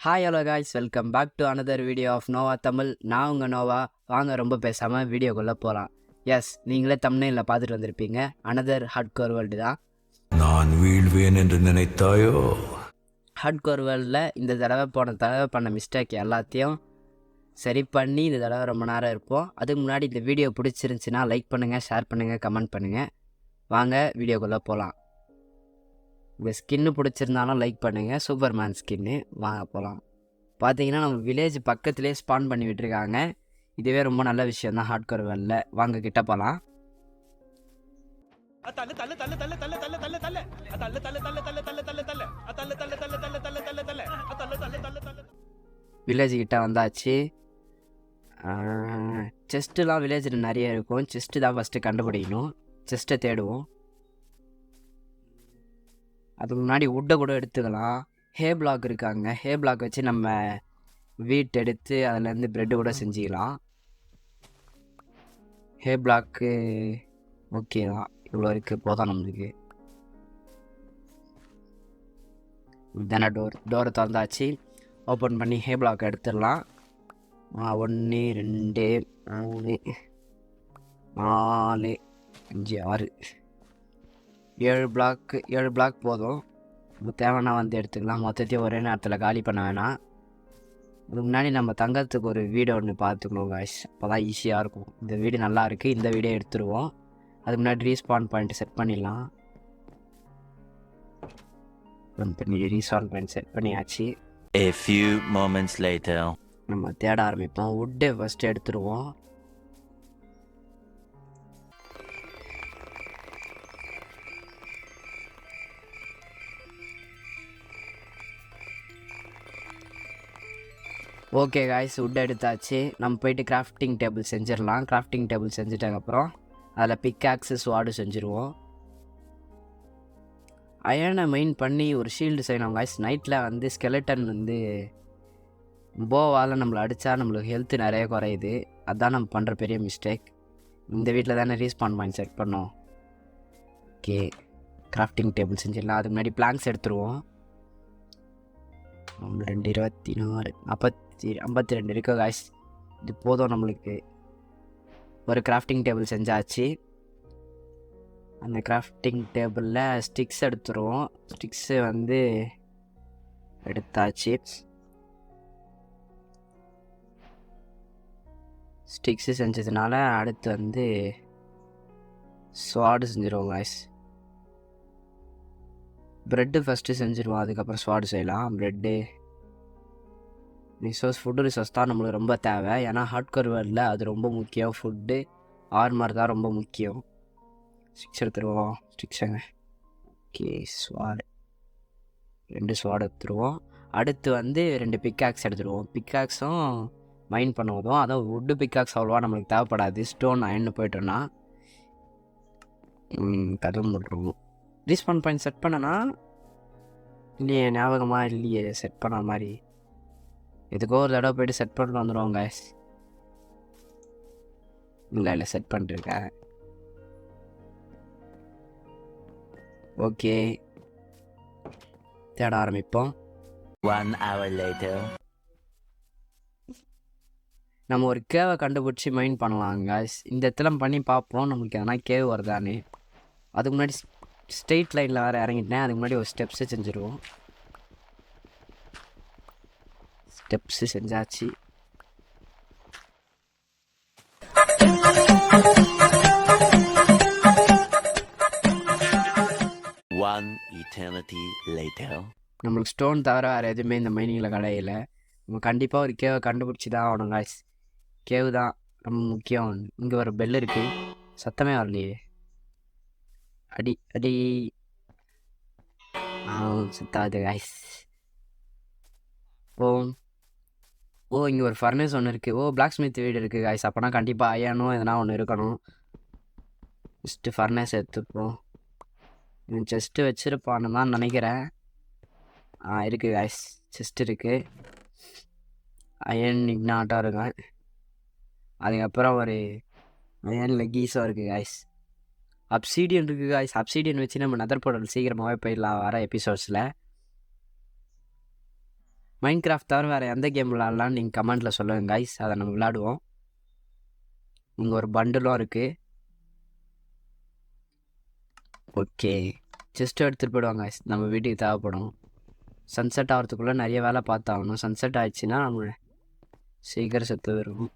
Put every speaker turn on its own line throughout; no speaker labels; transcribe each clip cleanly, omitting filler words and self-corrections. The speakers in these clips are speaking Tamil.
Hi hello guys, welcome back to another video of Nova Tamil. நான் உங்கள் நோவா. வாங்க ரொம்ப பேசாமல் வீடியோக்குள்ளே போகலாம். எஸ், நீங்களே தம்ப்நெயிலில் பார்த்துட்டு வந்திருப்பீங்க. அனதர் ஹார்ட்கோர் வேர்ல்டு தான்.
நான் வீழ்வேன் என்று நினைத்தாயோ?
ஹார்ட்கோர் வேர்ல்டில் இந்த போன தடவை பண்ண மிஸ்டேக் எல்லாத்தையும் சரி பண்ணி இந்த தடவை ரொம்ப நேரம் இருப்போம். அதுக்கு முன்னாடி இந்த வீடியோ பிடிச்சிருந்துச்சின்னா லைக் பண்ணுங்கள், ஷேர் பண்ணுங்கள், கமெண்ட் பண்ணுங்கள். வாங்க வீடியோக்குள்ளே போகலாம். இந்த ஸ்கின்னு பிடிச்சிருந்தாலும் லைக் பண்ணுங்கள். Superman skin. வாங்க போகலாம். பார்த்தீங்கன்னா நம்ம வில்லேஜ் பக்கத்துலேயே ஸ்பான் பண்ணி விட்டுருக்காங்க. இதுவே ரொம்ப நல்ல விஷயம் தான் ஹார்ட்கோர் வேர்ல்டில். வாங்க கிட்ட போகலாம். வில்லேஜ் கிட்ட வந்தாச்சு. செஸ்ட்டுலாம் வில்லேஜில் நிறைய இருக்கும். செஸ்ட்டு தான் ஃபஸ்ட்டு கண்டுபிடிக்கணும். செஸ்ட்டை தேடுவோம். அதுக்கு முன்னாடி வுட்டை கூட எடுத்துக்கலாம். ஹே பிளாக் இருக்காங்க. ஹே பிளாக் வச்சு நம்ம வீட் எடுத்து அதுலேருந்து ப்ரெட்டு கூட செஞ்சுக்கலாம். ஹே பிளாக்கு ஓகே தான், இவ்வளோ இருக்குது, போதும் நம்மளுக்கு. தானே டோரை திறந்தாச்சு. ஓப்பன் பண்ணி ஹே பிளாக் எடுத்துடலாம். 1 2 3 4 5 6 7 பிளாக் போதும். தேவைன்னா வந்து எடுத்துக்கலாம். மொத்தத்தையும் ஒரே நேரத்தில் காலி பண்ண வேணாம். அதுக்கு முன்னாடி நம்ம தங்கறதுக்கு ஒரு வீடு ஒன்று பார்த்துக்கணும் காய்ஸ். அப்போ தான் ஈஸியாக இருக்கும். இந்த வீடு நல்லா இருக்குது, இந்த வீடே எடுத்துருவோம். அதுக்கு முன்னாடி ரீஸ்பான் பாயிண்ட் செட் பண்ணிடலாம். ரீஸ்பான் பாயிண்ட் செட் பண்ணியாச்சு.
A few moments later.
நம்ம தேட ஆரம்பிப்போம். வுட்டை ஃபஸ்ட்டு எடுத்துருவோம். ஓகே காய்ஸ், வுட் எடுத்தாச்சு. நம்ம போயிட்டு கிராஃப்டிங் டேபிள் செஞ்சிடலாம். கிராஃப்டிங் டேபிள் செஞ்சிட்டதுக்கப்புறம் அதில் பிக்காக்ஸு ஸ்வாடு செஞ்சுருவோம். அயனை மெயின் பண்ணி ஒரு ஷீல்டு செய்யணும் காய்ஸ். நைட்டில் வந்து ஸ்கெலட்டன் வந்து போவால் நம்மளை அடித்தா நம்மளுக்கு ஹெல்த்து நிறைய குறையுது. அதுதான் நம்ம பண்ணுற பெரிய மிஸ்டேக். இந்த வீட்டில் தானே ரீஸ்பான் பாயிண்ட் செட் பண்ணோம். ஓகே, கிராஃப்டிங் டேபிள் செஞ்சிடலாம். அதுக்கு முன்னாடி பிளாங்க்ஸ் எடுத்துருவோம். 2 24 52 இருக்கு காய்ஸ். இது போதும் நம்மளுக்கு. ஒரு கிராஃப்டிங் டேபிள் செஞ்சாச்சு. அந்த கிராஃப்டிங் டேபிளில் ஸ்டிக்ஸ் எடுத்துருவோம். ஸ்டிக்ஸு வந்து எடுத்தாச்சு. ஸ்டிக்ஸு செஞ்சதுனால அடுத்து வந்து ஸ்வாடு செஞ்சுருவோம் காய்ஸ். ப்ரெட்டு ஃபஸ்ட்டு செஞ்சுருவோம், அதுக்கப்புறம் ஸ்வாடு செய்யலாம். ப்ரெட்டு ஃபுட்டு ரிசோர்ஸ் தான் நம்மளுக்கு ரொம்ப தேவை. ஏன்னா ஹார்ட்கோர் வேர்ல்டில் அது ரொம்ப முக்கியம். ஃபுட்டு, ஆர்மர் தான் ரொம்ப முக்கியம். ஸ்டிக்ஸ் எடுத்துருவோம். ஸ்டிக்ஸுங்க. ஓகே, ஸ்வாடு 2 ஸ்வாடு எடுத்துருவோம். அடுத்து வந்து 2 பிக்காக்ஸ் எடுத்துருவோம். பிக்காக்ஸும் மைன் பண்ணுவதும். அதான் வுட்டு பிக்காக்ஸ் அவ்வளோவா நம்மளுக்கு தேவைப்படாது. ஸ்டோன் அயன்னு போயிட்டோன்னா கதவு போட்டுருவோம். ரீஸ்பான் பாயிண்ட் செட் பண்ணனா இல்லையே, ஞாபகமாக இல்லையே செட் பண்ண மாதிரி. எதுக்கோ ஒரு தடவை போய்ட்டு செட் பண்ணிட்டு வந்துடுவோம் காய்ஸ். இல்லை செட் பண்ணிருக்கேன். ஓகே, தேட ஆரம்பிப்போம்.
1 hour later.
நம்ம ஒரு கேவை கண்டுபிடிச்சி மைண்ட் பண்ணலாம் காய்ஸ். இந்த இடத்துல பண்ணி பார்ப்போம் நம்மளுக்கு எதனா கேவ் வருதானே. அதுக்கு முன்னாடி ஸ்ட்ரெயிட் லைனில் வேறு இறங்கிட்டேன். அதுக்கு முன்னாடி ஒரு ஸ்டெப்ஸு செஞ்சுருவோம். ஸ்டெப்ஸு செஞ்சாச்சு.
One eternity later.
நம்மளுக்கு ஸ்டோன் தவிர வேறு எதுவுமே இந்த மைனிங்கில் கிடையில. நம்ம கண்டிப்பாக ஒரு கேவை கண்டுபிடிச்சி தான் ஆகணும் காய்ஸ். கேவு தான் ரொம்ப முக்கியம். இங்கே ஒரு பெல் இருக்குது, சத்தமே வரலையே. அடி அடி சுத்தாது காய்ஸ். ஓ இங்கே ஒரு ஃபர்னஸ் ஒன்று இருக்குது. பிளாக் ஸ்மித் வீடு இருக்குது காய்ஸ். அப்போனா கண்டிப்பாக அயனும் எதனா ஒன்று இருக்கணும். ஃபஸ்ட்டு ஃபர்னஸ் எடுத்துப்போம். செஸ்ட்டு வச்சுருப்பான்னு தான் நினைக்கிறேன். இருக்குது காய்ஸ், செஸ்ட் இருக்குது. அயன் இக்னாட்டாக இருக்கேன். அதுக்கப்புறம் ஒரு அயன் லெக்கீஸும் இருக்குது காய்ஸ். அப்சீடியன் இருக்குது காய்ஸ். அப்சீடியன் வச்சு நம்ம நெதர் போர்ட்டல் சீக்கிரமாகவே போயிடலாம் வர எபிசோட்ஸில். மைண்ட் கிராஃப்ட் தவிர வேறு எந்த கேம் விளாட்லான்னு நீங்கள் கமெண்ட்டில் சொல்லுங்கள் கைஸ், அதை நம்ம விளாடுவோம். இங்கே ஒரு பண்டிலும் இருக்குது. ஓகே, செஸ்ட் எடுத்துகிட்டு போயிடுவாங்க கைஸ், நம்ம வீட்டுக்கு தேவைப்படும். சன்செட் ஆகிறதுக்குள்ளே நிறைய வேலை பார்த்தாகணும். சன்செட் ஆயிடுச்சுன்னா நம்ம சீக்கிரம் செத்து வரும்.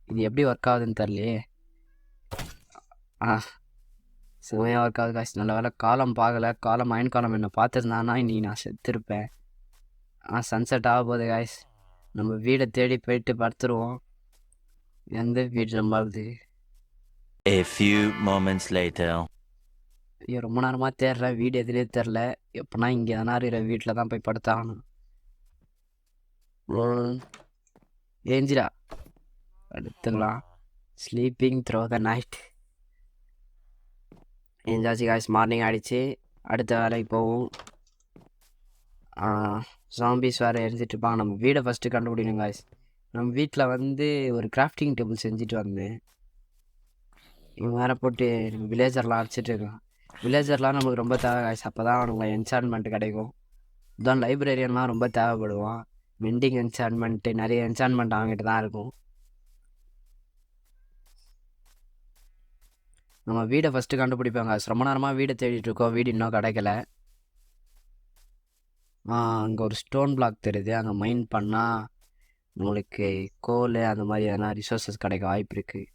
இது எப்படி ஒர்க் ஆகுதுன்னு தெரியலையே. செமையாக ஒர்க் ஆகுது காசு. நல்ல வேலை காலம் பார்க்கல. காலம் அயன் காலம் என்ன பார்த்துருந்தானா இன்னைக்கு நான் செத்துருப்பேன். சன்செட் ஆக போகுது காய்ஸ். நம்ம வீடை தேடி போயிட்டு படுத்துருவோம். எந்த வீடு நம்பாகுது?
A few moments later.
ஐயோ, ரொம்ப நேரமாக தேடுறேன், வீடு எதுலேயே தெரில. எப்போனா இங்கே தானே இருக்கிற வீட்டில் தான் போய் படுத்தாகணும். ஏஞ்சிடா, படுத்துக்கலாம். Sleeping through the night. ஏஞ்சாச்சு காய்ஸ், மார்னிங் ஆகிடுச்சு. அடுத்த வேலைக்கு போவோம். ஜாம்பிஸ் வேறு இருப்பாங்க. நம்ம வீடை ஃபஸ்ட்டு கண்டுபிடிக்கணும் காய்ஸ். நம்ம வீட்டில் வந்து ஒரு கிராஃப்டிங் டேபிள் செஞ்சுட்டு வந்தேன். இவன் வேறு போட்டு வில்லேஜர்லாம் அடிச்சிட்டு இருக்கான். வில்லேஜர்லாம் நம்மளுக்கு ரொம்ப தேவை காய்ஸ். அப்போ தான் அவனுக்கு என்சான்மெண்ட் கிடைக்கும். இதுதான் லைப்ரரியன்லாம் ரொம்ப தேவைப்படுவான். மெண்டிங் என்சான்மெண்ட்டு, நிறைய என்சான்மெண்ட் அவங்ககிட்ட தான் இருக்கும். நம்ம வீடை ஃபஸ்ட்டு கண்டுபிடிப்பாங்க. ரொம்ப நேரமாக வீடை தேடிட்டுருக்கோம், வீடு இன்னும் கிடைக்கல. அங்கே ஒரு ஸ்டோன் பிளாக் தெரியுது, அங்கே மைன் பண்ணால் நம்மளுக்கு கோல் அந்த மாதிரி எதனா ரிசோர்ஸஸ் கிடைக்க வாய்ப்பு இருக்குது.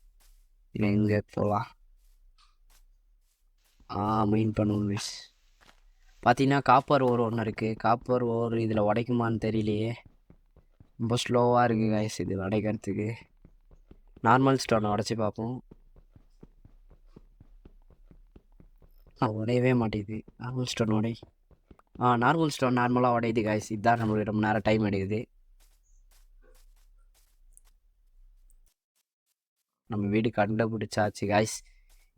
இல்லை எங்கே போகலாம்? மைன் பண்ணுவோம் மிஸ். பார்த்தீங்கன்னா காப்பர் ஓர் ஒன்று இருக்குது. காப்பர் ஓர் இதில் உடைக்குமான்னு தெரியலையே, ரொம்ப ஸ்லோவாக இருக்குது கைஸ் இது உடைக்கிறதுக்கு. நார்மல் ஸ்டோனை உடச்சி பார்ப்போம். உடையவே மாட்டேங்குது. நார்மல் ஸ்டோன் உடை. நார்மல் ஸ்டோன் நார்மலாக உடையுது கைஸ். இதுதான் நம்மளுக்கு ரொம்ப நேரம் டைம் எடுக்குது. நம்ம வீடு கண்டுபிடிச்சாச்சு கைஸ்.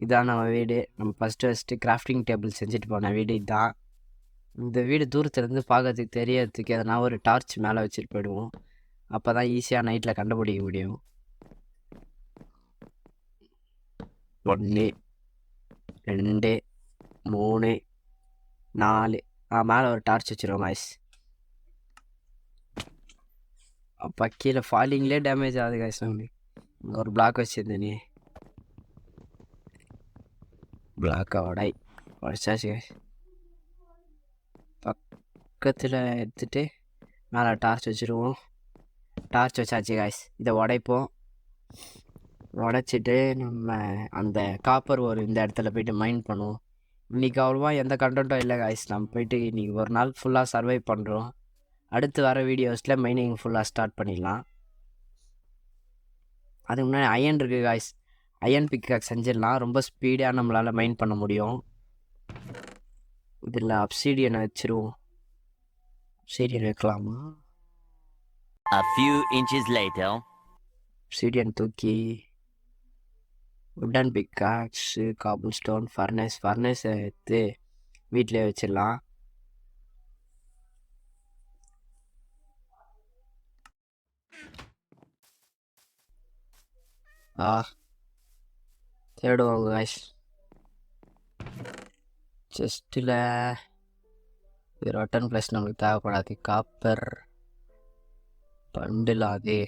இதுதான் நம்ம வீடு. நம்ம ஃபஸ்ட்டு கிராஃப்டிங் டேபிள் செஞ்சுட்டு போன வீடு இதுதான். இந்த வீடு தூரத்துலேருந்து பார்க்கறதுக்கு தெரியறதுக்கு எதனா ஒரு டார்ச் மேலே வச்சுட்டு போயிடுவோம். அப்போ தான் ஈஸியாக நைட்டில் கண்டுபிடிக்க முடியும். 1 2 3 4 மேலே ஒரு டார்ச் வச்சுருவோம் கைஸ். அப்போ கீழே ஃபாலிங்லேயே டேமேஜ் ஆகுது கைஸ். நம்மளுக்கு இங்கே ஒரு பிளாக் வச்சுருந்தேனே, பிளாக்கை உடைச்சாச்சு கைஸ். பக்கத்தில் எடுத்துகிட்டு மேலே டார்ச் வச்சுருவோம். டார்ச் வச்சாச்சு கைஸ். இதை உடைப்போம். உடைச்சிட்டு நம்ம அந்த காப்பர் ஒரு இந்த இடத்துல போய்ட்டு மைன் பண்ணுவோம். இன்றைக்கி அவ்வளோவா எந்த கண்டென்ட்டும் இல்லை கைஸ். நம்ம போய்ட்டு இன்றைக்கி ஒரு நாள் ஃபுல்லாக சர்வை பண்ணுறோம். அடுத்து வர வீடியோஸில் மைனிங் ஃபுல்லாக ஸ்டார்ட் பண்ணிடலாம். அதுக்கு முன்னாடி அயன் இருக்குது கைஸ். அயன் பிக்காக்ஸ் செஞ்சிடலாம். ரொம்ப ஸ்பீடாக நம்மளால் மைன் பண்ண முடியும். இதில் அப்சீடியனை வச்சுருவோம். அப்சீடியன் வைக்கலாமா?
A few inches later.
Obsidian தூக்கி உட்டன் பிக்காக்ஸு, காபிள் ஸ்டோன், ஃபர்னஸை எடுத்து வீட்டிலே வச்சிடலாம். தேடுவாங்க கைஸ். செஸ்ட்டில் ரொட்டன் ப்ளஸ் நம்மளுக்கு தேவைப்படாது. காப்பர் பண்டில் அது.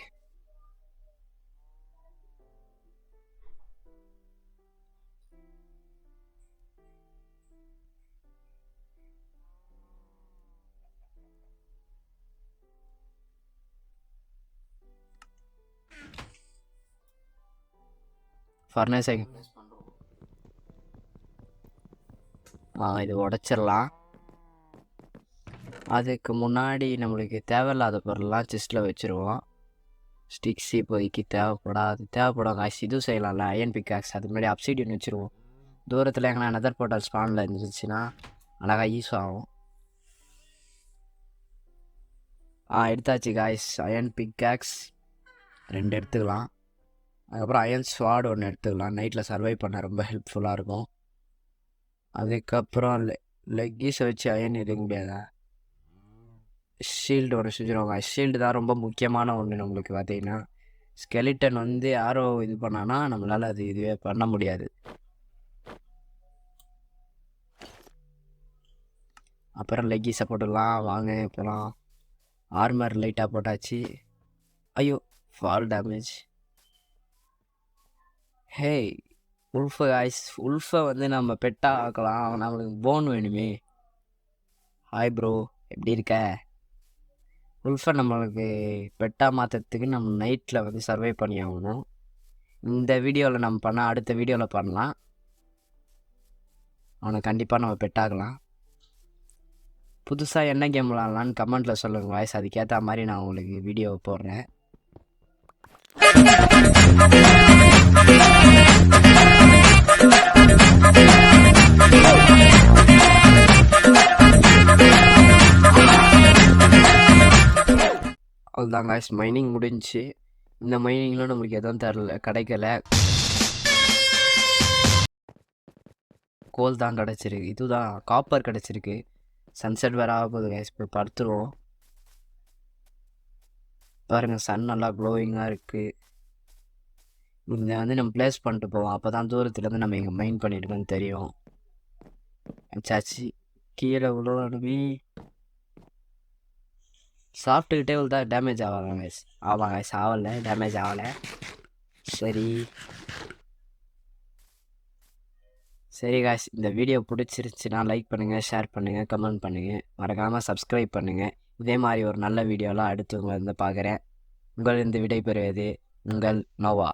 ஃபர்னஸை இது உடச்சிடலாம். அதுக்கு முன்னாடி நம்மளுக்கு தேவையில்லாத பொருள்லாம் செஸ்ட்டில் வச்சுருவோம். ஸ்டிக்ஸ் இப்போதைக்கு தேவைப்படும் காய்ஸ். இதுவும் செய்யலாம்ல, அயன் பிக்காக்ஸ். அது முன்னாடி அப்சீடியன் வச்சுருவோம். தூரத்தில் எங்கன்னா நெதர் போர்ட்டல் ஸ்பானில் இருந்துச்சுன்னா அழகாக யூஸ் ஆகும். எடுத்தாச்சு காய்ஸ். அயன் பிக்காக்ஸ் 2 எடுத்துக்கலாம். அதுக்கப்புறம் அயன் ஸ்வாட் 1 எடுத்துக்கலாம். நைட்டில் சர்வை பண்ண ரொம்ப ஹெல்ப்ஃபுல்லாக இருக்கும். அதுக்கப்புறம் லெக்கீஸை வச்சு அயன் எடுக்க முடியாதா? ஷீல்டு ஒன்று செஞ்சுருவாங்க. ஷீல்டு தான் ரொம்ப முக்கியமான ஒன்று நம்மளுக்கு. பார்த்தீங்கன்னா ஸ்கெலிட்டன் வந்து யாரோ இது பண்ணானா நம்மளால் அது இதுவே பண்ண முடியாது. அப்புறம் லெக்கிஸை போட்டுடலாம் வாங்க இப்போலாம். ஆர்மர் லைட்டாக போட்டாச்சு. ஐயோ ஃபால் டேமேஜ். ஹே உல்ஃபை காய்ஸ், உல்ஃபை வந்து நம்ம பெட்டாக ஆக்கலாம். நம்மளுக்கு போன் வேணுமே. ஹாய் ப்ரோ, எப்படி இருக்க? உல்ஃபை நம்மளுக்கு பெட்டாக மாற்றுறதுக்கு நம்ம நைட்டில் வந்து சர்வை பண்ணி ஆகணும். இந்த வீடியோவில் நம்ம பண்ணால் அடுத்த வீடியோவில் பண்ணலாம். அவனை கண்டிப்பாக நம்ம பெட்டாகலாம். புதுசாக என்ன கேம் விளாட்லான்னு கமெண்ட்டில் சொல்லுங்கள் வாய்ஸ். அதுக்கேற்ற மாதிரி நான் உங்களுக்கு வீடியோ போடுறேன். அதுதான் காய்ஸ், மைனிங் முடிஞ்சிச்சு. இந்த மைனிங்கில் நம்மளுக்கு எதுவும் கிடைக்கல. கோல் தான் கிடச்சிருக்கு. இதுதான் காப்பர் கிடச்சிருக்கு. சன்செட் வேறு ஆக போகுது கைஸ். இப்போ படுத்துருவோம். பாருங்கள் சன் நல்லா க்ளோயிங்காக இருக்குது. இதை வந்து நம்ம ப்ளேஸ் பண்ணிட்டு போவோம். அப்போ தான் தூரத்துலேருந்து நம்ம இங்கே மைண்ட் பண்ணியிருக்கோன்னு தெரியும். சாச்சி கீழே விழுவணுமே. சாப்பிட்டுக்கிட்டே விழுதா டேமேஜ் ஆகாதான் கைஸ். ஆமாம் கைஸ், ஆகலை, டேமேஜ் ஆகலை. சரி காய்ஸ், இந்த வீடியோ பிடிச்சிருச்சுன்னா லைக் பண்ணுங்கள், ஷேர் பண்ணுங்கள், கமெண்ட் பண்ணுங்கள், மறக்காமல் சப்ஸ்கிரைப் பண்ணுங்கள். இதே மாதிரி ஒரு நல்ல வீடியோலாம் அடுத்து உங்களை வந்து பார்க்குறேன். உங்களிருந்து விடைபெறுவது உங்கள் நோவா.